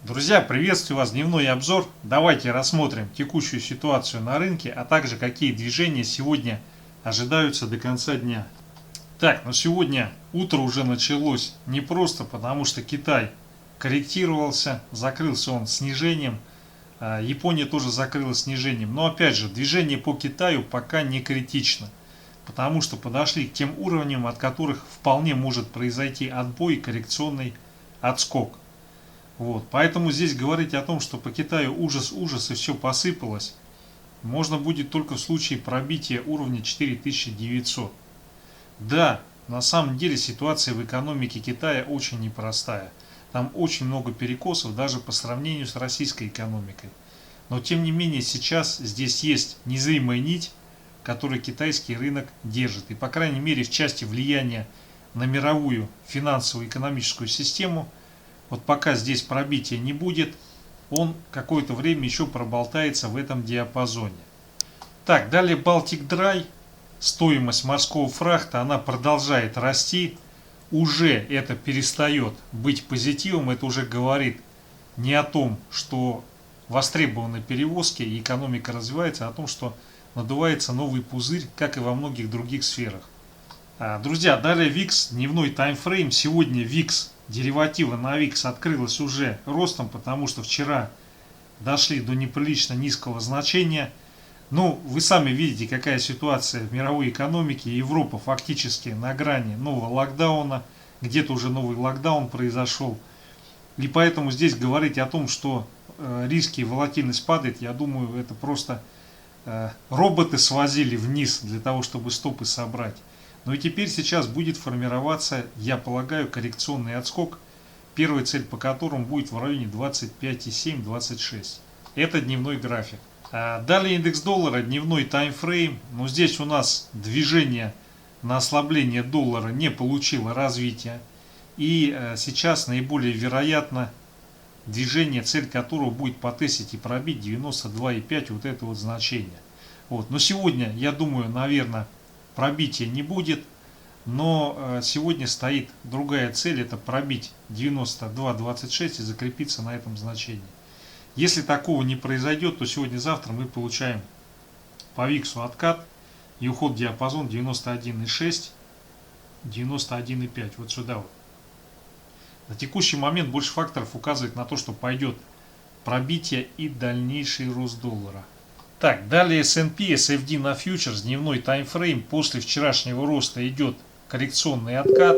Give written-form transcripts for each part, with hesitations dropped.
Друзья, приветствую вас! Дневной обзор. Давайте рассмотрим текущую ситуацию на рынке, а также какие движения сегодня ожидаются до конца дня. Так, но сегодня утро уже началось не просто потому, что Китай корректировался, закрылся он снижением, Япония тоже закрылась снижением. Но опять же, движение по Китаю пока не критично, потому что подошли к тем уровням, от которых вполне может произойти отбой и коррекционный отскок. Вот, поэтому здесь говорить о том, что по Китаю ужас и все посыпалось, можно будет только в случае пробития уровня 4900. Да, на самом деле ситуация в экономике Китая очень непростая. Там очень много перекосов даже по сравнению с российской экономикой. Но тем не менее сейчас здесь есть незримая нить, которую китайский рынок держит. И по крайней мере в части влияния на мировую финансовую экономическую систему, вот пока здесь пробития не будет, он какое-то время еще проболтается в этом диапазоне. Так, далее Baltic Dry. Стоимость морского фрахта, она продолжает расти. Уже это перестает быть позитивом. Это уже говорит не о том, что востребованы перевозки и экономика развивается, а о том, что надувается новый пузырь, как и во многих других сферах. Друзья, далее VIX, дневной таймфрейм. Сегодня VIX, дериватива на VIX открылась уже ростом, потому что вчера дошли до неприлично низкого значения. Ну, вы сами видите, какая ситуация в мировой экономике. Европа фактически на грани нового локдауна, где-то уже новый локдаун произошел. И поэтому здесь говорить о том, что риски и волатильность падает, я думаю, это просто роботы свозили вниз для того, чтобы стопы собрать. Ну и теперь сейчас будет формироваться, я полагаю, коррекционный отскок, первая цель по которому будет в районе 25,7-26. Это дневной график. Далее индекс доллара, дневной таймфрейм. Но здесь у нас движение на ослабление доллара не получило развития. И сейчас наиболее вероятно движение, цель которого будет потестить и пробить 92,5 вот это вот значение. Вот. Но сегодня, я думаю, наверное, пробития не будет, но сегодня стоит другая цель, это пробить 92.26 и закрепиться на этом значении. Если такого не произойдет, то сегодня-завтра мы получаем по VIX откат и уход в диапазон 91.6, 91.5, вот сюда вот. На текущий момент больше факторов указывает на то, что пойдет пробитие и дальнейший рост доллара. Так, далее S&P, SFD на фьючерс, дневной таймфрейм. После вчерашнего роста идет коррекционный откат.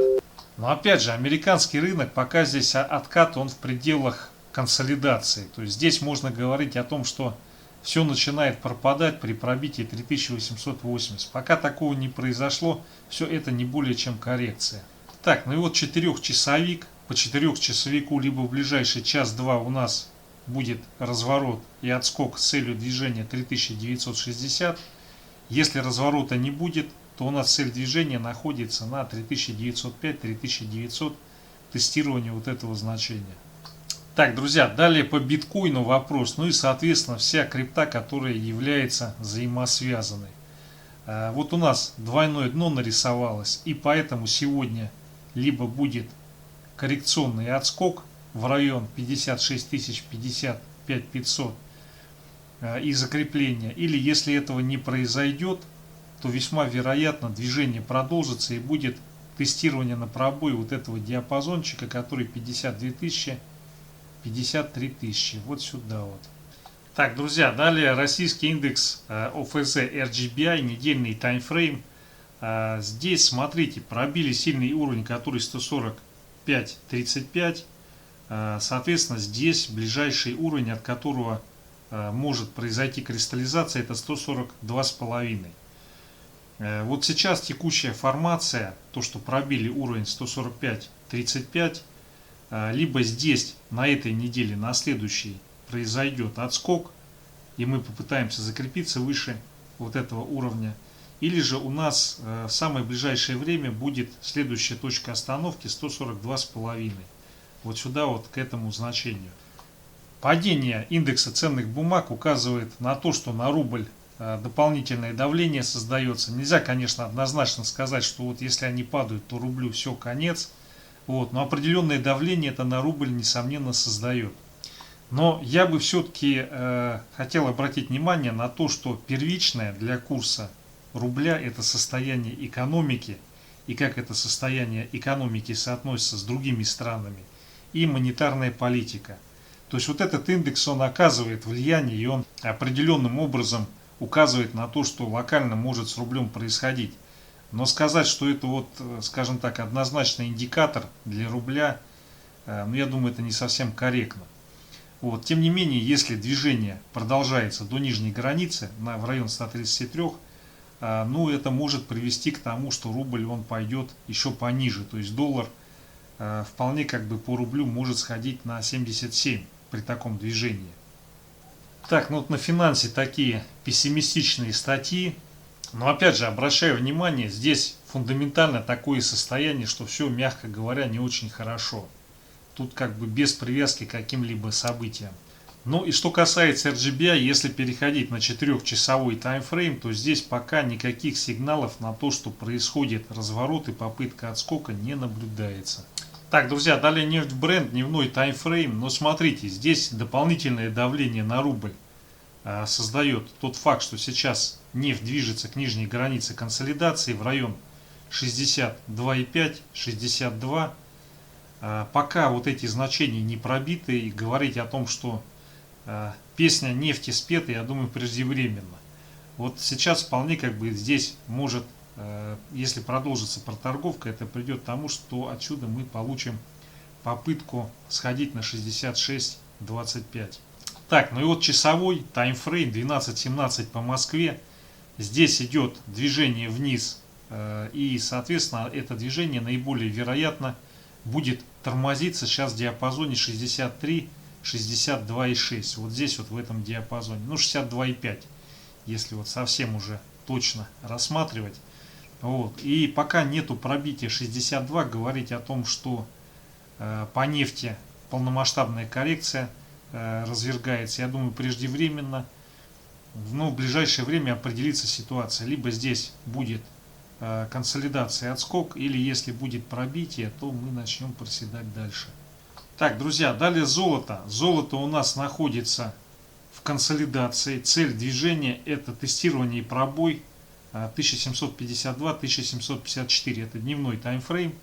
Но опять же, американский рынок, пока здесь откат, он в пределах консолидации. То есть здесь можно говорить о том, что все начинает пропадать при пробитии 3880. Пока такого не произошло, все это не более чем коррекция. Так, ну и вот 4-часовик. По 4-часовику либо в ближайший час-два у нас будет разворот и отскок с целью движения 3960. Если разворота не будет, то у нас цель движения находится на 3905-3900, тестирование вот этого значения. Так, друзья, далее по биткоину вопрос. Ну и, соответственно, вся крипта, которая является взаимосвязанной. Вот у нас двойное дно нарисовалось, и поэтому сегодня либо будет коррекционный отскок в район 56 тысяч, 55 500 и закрепление. Или если этого не произойдет, то весьма вероятно движение продолжится и будет тестирование на пробой вот этого диапазончика, который 52 тысячи, 53 тысячи. Вот сюда вот. Так, друзья, далее российский индекс ОФЗ RGBI, недельный таймфрейм. Здесь, смотрите, пробили сильный уровень, который 145.35. Соответственно, здесь ближайший уровень, от которого может произойти кристаллизация, это 142,5. Вот сейчас текущая формация, то, что пробили уровень 145.35, либо здесь на этой неделе, на следующей произойдет отскок, и мы попытаемся закрепиться выше вот этого уровня, или же у нас в самое ближайшее время будет следующая точка остановки 142,5. Вот сюда вот к этому значению. Падение индекса ценных бумаг указывает на то, что на рубль дополнительное давление создается. Нельзя, конечно, однозначно сказать, что вот если они падают, то рублю все, конец. Вот, но определенное давление это на рубль, несомненно, создает. Но я бы все-таки хотел обратить внимание на то, что первичное для курса рубля это состояние экономики и как это состояние экономики соотносится с другими странами и монетарная политика. То есть вот этот индекс, он оказывает влияние и он определенным образом указывает на то, что локально может с рублем происходить. Но сказать, что это вот, скажем так, однозначный индикатор для рубля, ну, я думаю, это не совсем корректно. Вот. Тем не менее, если движение продолжается до нижней границы, в район 133, ну, это может привести к тому, что рубль он пойдет еще пониже. То есть доллар вполне как бы по рублю может сходить на 77 при таком движении. Так, ну вот на финансе такие пессимистичные статьи. Но опять же, обращаю внимание, здесь фундаментально такое состояние, что все, мягко говоря, не очень хорошо. Тут как бы без привязки к каким-либо событиям. Ну и что касается RGBI, если переходить на 4-часовой таймфрейм, то здесь пока никаких сигналов на то, что происходит разворот и попытка отскока, не наблюдается. Так, друзья, далее нефть Brent, дневной таймфрейм. Но смотрите, здесь дополнительное давление на рубль создает тот факт, что сейчас нефть движется к нижней границе консолидации в район 62,5, 62. Пока вот эти значения не пробиты, и говорить о том, что песня нефти спета, я думаю, преждевременно. Вот сейчас вполне как бы здесь может, если продолжится проторговка, это придет к тому, что отсюда мы получим попытку сходить на 66,25. Так, ну и вот часовой таймфрейм 12:17 по Москве. Здесь идет движение вниз, и, соответственно, это движение наиболее вероятно будет тормозиться сейчас в диапазоне 63, 62,6. Вот здесь вот в этом диапазоне. Ну, 62,5, если вот совсем уже точно рассматривать. Вот. И пока нету пробития 62, говорить о том, что по нефти полномасштабная коррекция развергается, я думаю, преждевременно. Но в ближайшее время определится ситуация. Либо здесь будет консолидация, отскок, или если будет пробитие, то мы начнем проседать дальше. Так, друзья, далее золото. Золото у нас находится в консолидации. Цель движения это тестирование и пробой 1752-1754. Это дневной таймфрейм.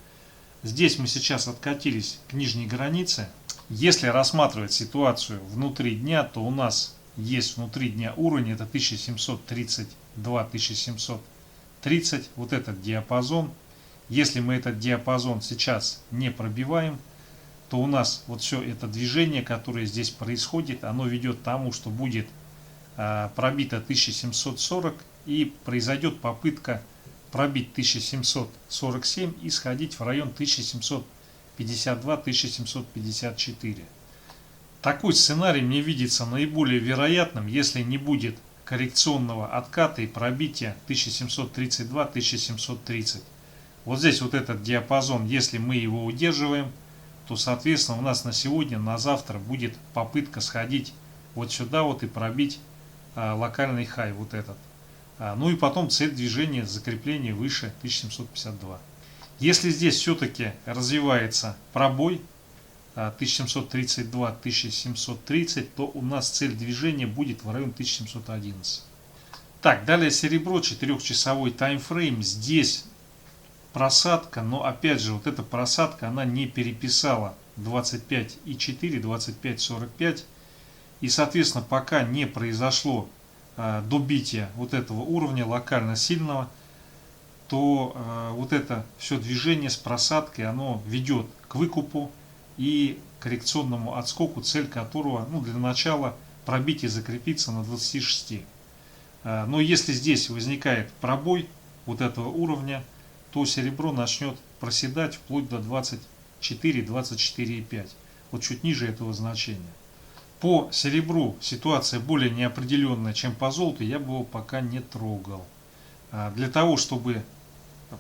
Здесь мы сейчас откатились к нижней границе. Если рассматривать ситуацию внутри дня, то у нас есть внутри дня уровень, это 1732-1730, вот этот диапазон. Если мы этот диапазон сейчас не пробиваем, то у нас вот все это движение, которое здесь происходит, оно ведет к тому, что будет пробито 1740 и произойдет попытка пробить 1747 и сходить в район 1752-1754. Такой сценарий мне видится наиболее вероятным, если не будет коррекционного отката и пробития 1732-1730. Вот здесь вот этот диапазон, если мы его удерживаем, то, соответственно, у нас на сегодня, на завтра будет попытка сходить вот сюда вот и пробить локальный хай, вот этот. Ну и потом цель движения закрепления выше 1752. Если здесь все-таки развивается пробой 1732-1730, то у нас цель движения будет в районе 1711. Так, далее серебро, 4-часовой таймфрейм. Здесь просадка, но опять же вот эта просадка, она не переписала 25,4, 25,45. И, соответственно, пока не произошло добития вот этого уровня локально сильного, то вот это все движение с просадкой, оно ведет к выкупу и коррекционному отскоку, цель которого, ну, для начала пробить и закрепиться на 26. Но если здесь возникает пробой вот этого уровня, то серебро начнет проседать вплоть до 24-24,5. Вот чуть ниже этого значения. По серебру ситуация более неопределенная, чем по золоту, я бы его пока не трогал. Для того, чтобы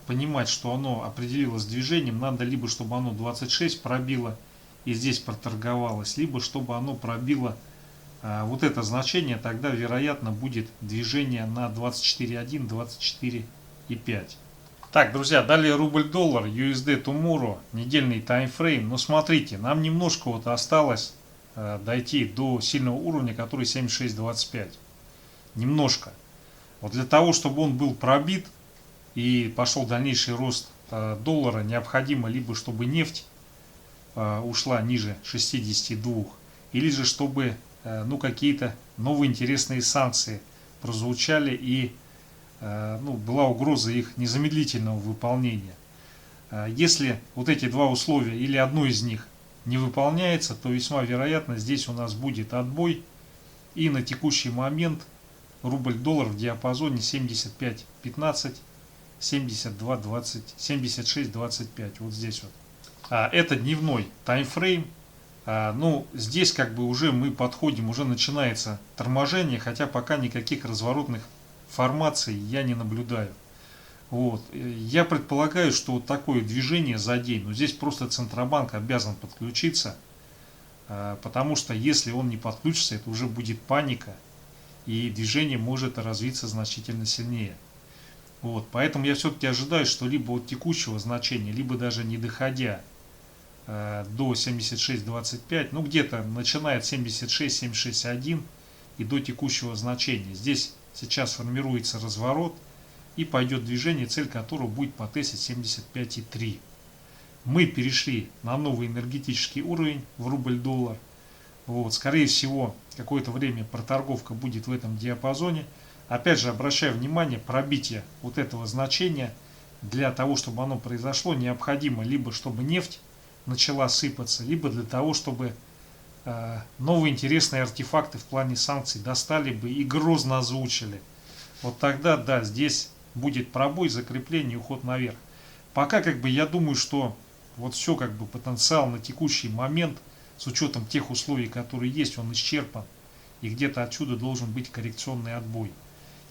понимать, что оно определилось движением, надо либо чтобы оно 26 пробило и здесь проторговалось, либо чтобы оно пробило вот это значение, тогда вероятно будет движение на 24.1, 24.5. Так, друзья, далее рубль-доллар, USD Tomorrow, недельный таймфрейм. Но смотрите, нам немножко вот осталось дойти до сильного уровня, который 76.25. Немножко. Вот для того, чтобы он был пробит и пошел дальнейший рост доллара, необходимо либо чтобы нефть ушла ниже 62, или же чтобы ну, какие-то новые интересные санкции прозвучали и ну, была угроза их незамедлительного выполнения. Если вот эти два условия или одно из них не выполняется, то весьма вероятно здесь у нас будет отбой, и на текущий момент рубль-доллар в диапазоне 75.15, 72.20, 76.25, вот здесь вот. Это дневной таймфрейм. Ну, здесь как бы уже мы подходим, уже начинается торможение, хотя пока никаких разворотных формаций я не наблюдаю. Вот. Я предполагаю, что вот такое движение за день, но здесь просто Центробанк обязан подключиться, потому что если он не подключится, это уже будет паника, и движение может развиться значительно сильнее. Вот. Поэтому я все-таки ожидаю, что либо от текущего значения, либо даже не доходя до 76.25, ну где-то начинает 76, 76.1 и до текущего значения. Здесь сейчас формируется разворот и пойдет движение, цель которого будет потестить 75.3. Мы перешли на новый энергетический уровень в рубль-доллар. Вот, скорее всего, какое-то время проторговка будет в этом диапазоне. Опять же, обращаю внимание, пробитие вот этого значения, для того, чтобы оно произошло, необходимо либо чтобы нефть начала сыпаться, либо для того, чтобы новые интересные артефакты в плане санкций достали бы и грозно озвучили. Вот тогда, да, здесь будет пробой, закрепление и уход наверх. Пока как бы я думаю, что вот все как бы потенциал на текущий момент, с учетом тех условий, которые есть, он исчерпан. И где-то отсюда должен быть коррекционный отбой.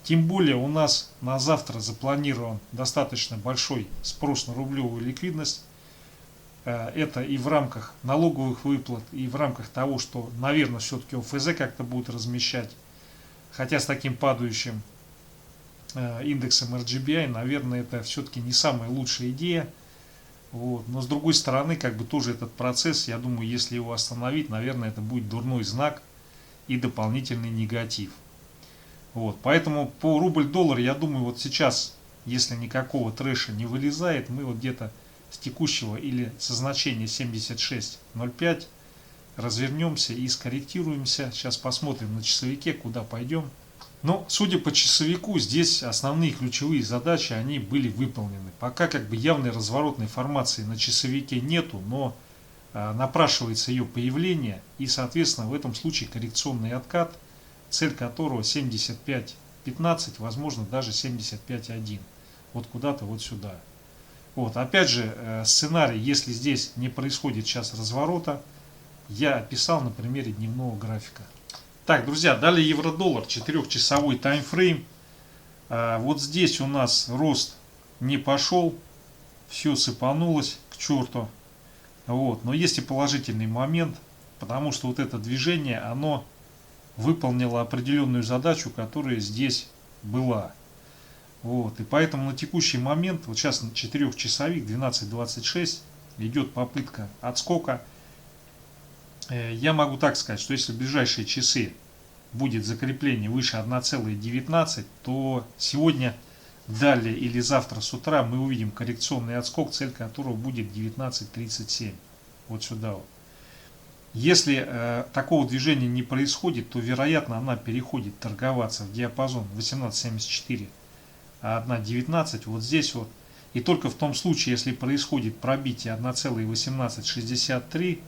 Тем более у нас на завтра запланирован достаточно большой спрос на рублевую ликвидность. Это и в рамках налоговых выплат, и в рамках того, что, наверное, все-таки ОФЗ как-то будут размещать. Хотя с таким падающим индексом RGBI, наверное, это все-таки не самая лучшая идея. Вот. Но с другой стороны, как бы тоже этот процесс, я думаю, если его остановить, наверное, это будет дурной знак и дополнительный негатив. Вот. Поэтому по рубль-доллар, я думаю, вот сейчас, если никакого трэша не вылезает, мы вот где-то с текущего или со значения 76.05 развернемся и скорректируемся. Сейчас посмотрим на часовике, куда пойдем. Но, судя по часовику, здесь основные ключевые задачи, они были выполнены. Пока как бы явной разворотной формации на часовике нету, но напрашивается ее появление, и, соответственно, в этом случае коррекционный откат, цель которого 75.15, возможно, даже 75.1. Вот куда-то вот сюда. Вот, опять же, сценарий, если здесь не происходит сейчас разворота, я описал на примере дневного графика. Так, друзья, далее евро-доллар, 4-часовой таймфрейм. Вот здесь у нас рост не пошел, все сыпанулось к черту. Вот, но есть и положительный момент, потому что вот это движение, оно выполнило определенную задачу, которая здесь была. Вот, и поэтому на текущий момент, вот сейчас 4-часовик, 12.26, идет попытка отскока. Я могу так сказать, что если в ближайшие часы будет закрепление выше 1,19, то сегодня, далее или завтра с утра мы увидим коррекционный отскок, цель которого будет 19.37. Вот сюда вот. Если такого движения не происходит, то вероятно она переходит торговаться в диапазон 18.74, 1.19 вот здесь вот. И только в том случае, если происходит пробитие 1,1863,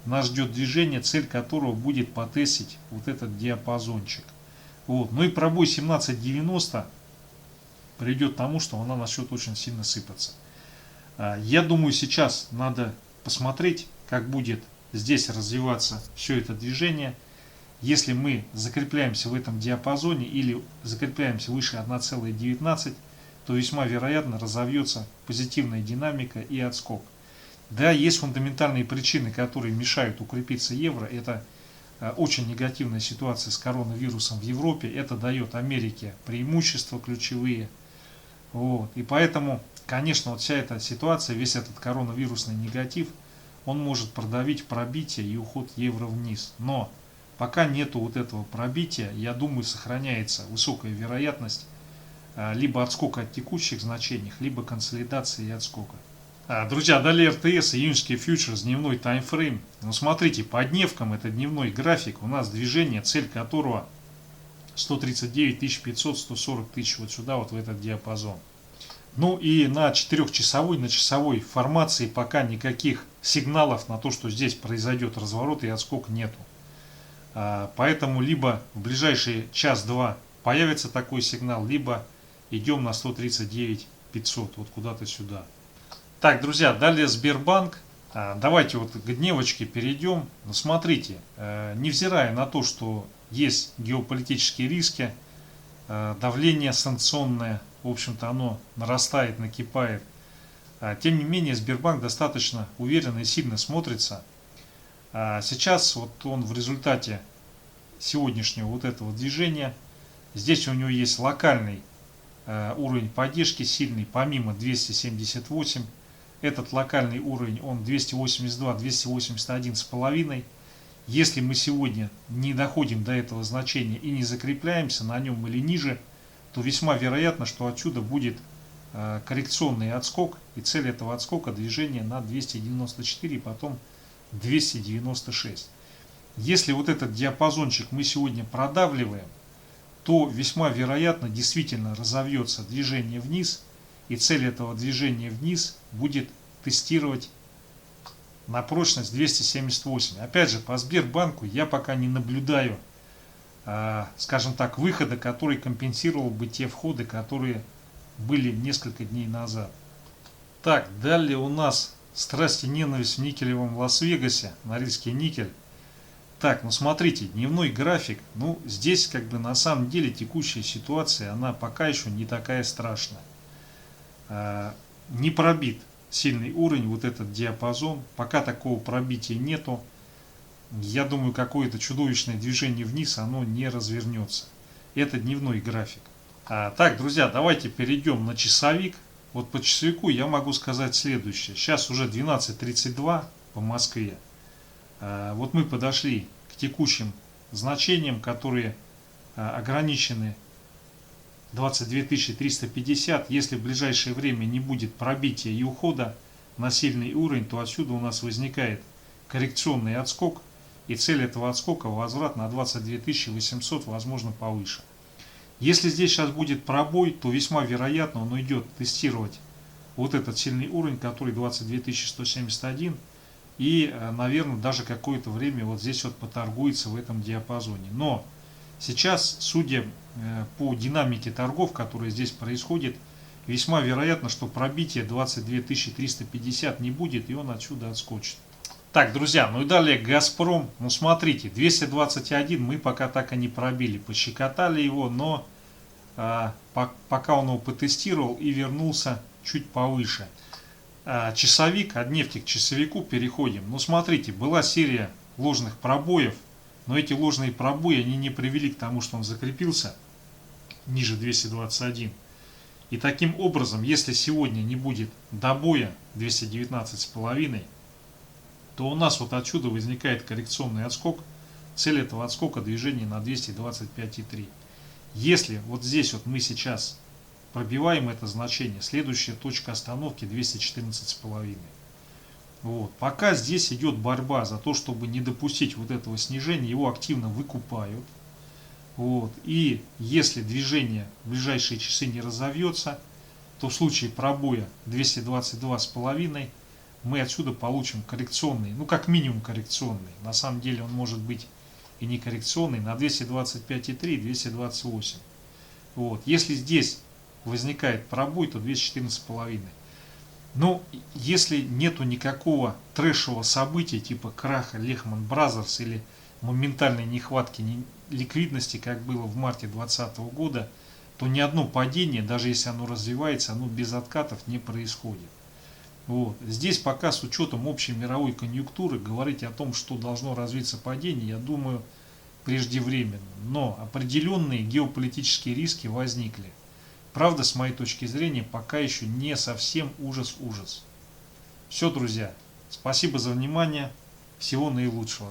нас ждет движение, цель которого будет потестить вот этот диапазончик. Вот. Ну и пробой 17.90 приведет к тому, что она начнет очень сильно сыпаться. Я думаю, сейчас надо посмотреть, как будет здесь развиваться все это движение. Если мы закрепляемся в этом диапазоне или закрепляемся выше 1,19, то весьма вероятно разовьется позитивная динамика и отскок. Да, есть фундаментальные причины, которые мешают укрепиться евро. Это очень негативная ситуация с коронавирусом в Европе. Это дает Америке преимущества ключевые. Вот. И поэтому, конечно, вот вся эта ситуация, весь этот коронавирусный негатив, он может продавить пробитие и уход евро вниз. Но пока нету вот этого пробития, я думаю, сохраняется высокая вероятность либо отскока от текущих значений, либо консолидации и отскока. Друзья, далее РТС, июньский фьючерс, дневной таймфрейм. Ну смотрите, по дневкам это дневной график, у нас движение, цель которого 139 500, 140 тысяч, вот сюда, вот в этот диапазон. Ну и на 4-часовой, на часовой формации пока никаких сигналов на то, что здесь произойдет разворот и отскок нету. Поэтому либо в ближайшие час-два появится такой сигнал, либо идем на 139 500, вот куда-то сюда. Так, друзья, далее Сбербанк. Давайте вот к дневочке перейдем. Но смотрите, невзирая на то, что есть геополитические риски, давление санкционное, в общем-то, оно нарастает, накипает. Тем не менее, Сбербанк достаточно уверенно и сильно смотрится. Сейчас вот он в результате сегодняшнего вот этого движения, здесь у него есть локальный уровень поддержки сильный, помимо 278. Этот локальный уровень, он 282, 281 с половиной. Если мы сегодня не доходим до этого значения и не закрепляемся на нем или ниже, то весьма вероятно, что отсюда будет коррекционный отскок. И цель этого отскока движение на 294 и потом 296. Если вот этот диапазончик мы сегодня продавливаем, то весьма вероятно действительно разовьется движение вниз. И цель этого движения вниз будет тестировать на прочность 278. Опять же, по Сбербанку я пока не наблюдаю, скажем так, выхода, который компенсировал бы те входы, которые были несколько дней назад. Так, далее у нас страсть и ненависть в никелевом Лас-Вегасе, Норильский никель. Так, ну смотрите, дневной график, ну здесь как бы на самом деле текущая ситуация, она пока еще не такая страшная. Не пробит сильный уровень, вот этот диапазон, пока такого пробития нету. Я думаю, какое-то чудовищное движение вниз, оно не развернется. Это дневной график. Так, друзья, давайте перейдем на часовик. Вот по часовику я могу сказать следующее. Сейчас уже 12:32 по Москве. Вот мы подошли к текущим значениям, которые ограничены 22 350. Если в ближайшее время не будет пробития и ухода на сильный уровень, то отсюда у нас возникает коррекционный отскок. И цель этого отскока возврат на 22 800, возможно повыше. Если здесь сейчас будет пробой, то весьма вероятно он идет тестировать вот этот сильный уровень, который 22 171. И, наверное, даже какое-то время вот здесь вот поторгуется в этом диапазоне. Но сейчас, судя по динамике торгов, которые здесь происходит, весьма вероятно, что пробитие 22 350 не будет, и он отсюда отскочит. Так, друзья, ну и далее Газпром. Ну смотрите, 221 мы пока так и не пробили. Пощекотали его, но пока он его потестировал и вернулся чуть повыше. Часовик, от нефти к часовику переходим. Ну смотрите, была серия ложных пробоев, но эти ложные пробои, они не привели к тому, что он закрепился ниже 221. И таким образом, если сегодня не будет добоя 219,5, то у нас вот отсюда возникает коррекционный отскок. Цель этого отскока движение на 225,3. Если вот здесь вот мы сейчас пробиваем это значение, следующая точка остановки 214,5. Вот. Пока здесь идет борьба за то, чтобы не допустить вот этого снижения, его активно выкупают. Вот. И если движение в ближайшие часы не разовьется, то в случае пробоя 222,5 мы отсюда получим коррекционный, ну как минимум коррекционный. На самом деле он может быть и не коррекционный, на 225,3, 228. Вот. Если здесь возникает пробой, то 214,5. Но если нету никакого трэшевого события типа краха Lehman Brothers или моментальной нехватки ликвидности, как было в марте 2020 года, то ни одно падение, даже если оно развивается, оно без откатов не происходит. Вот. Здесь пока с учетом общей мировой конъюнктуры говорить о том, что должно развиться падение, я думаю, преждевременно. Но определенные геополитические риски возникли. Правда, с моей точки зрения, пока еще не совсем ужас-ужас. Все, друзья. Спасибо за внимание. Всего наилучшего.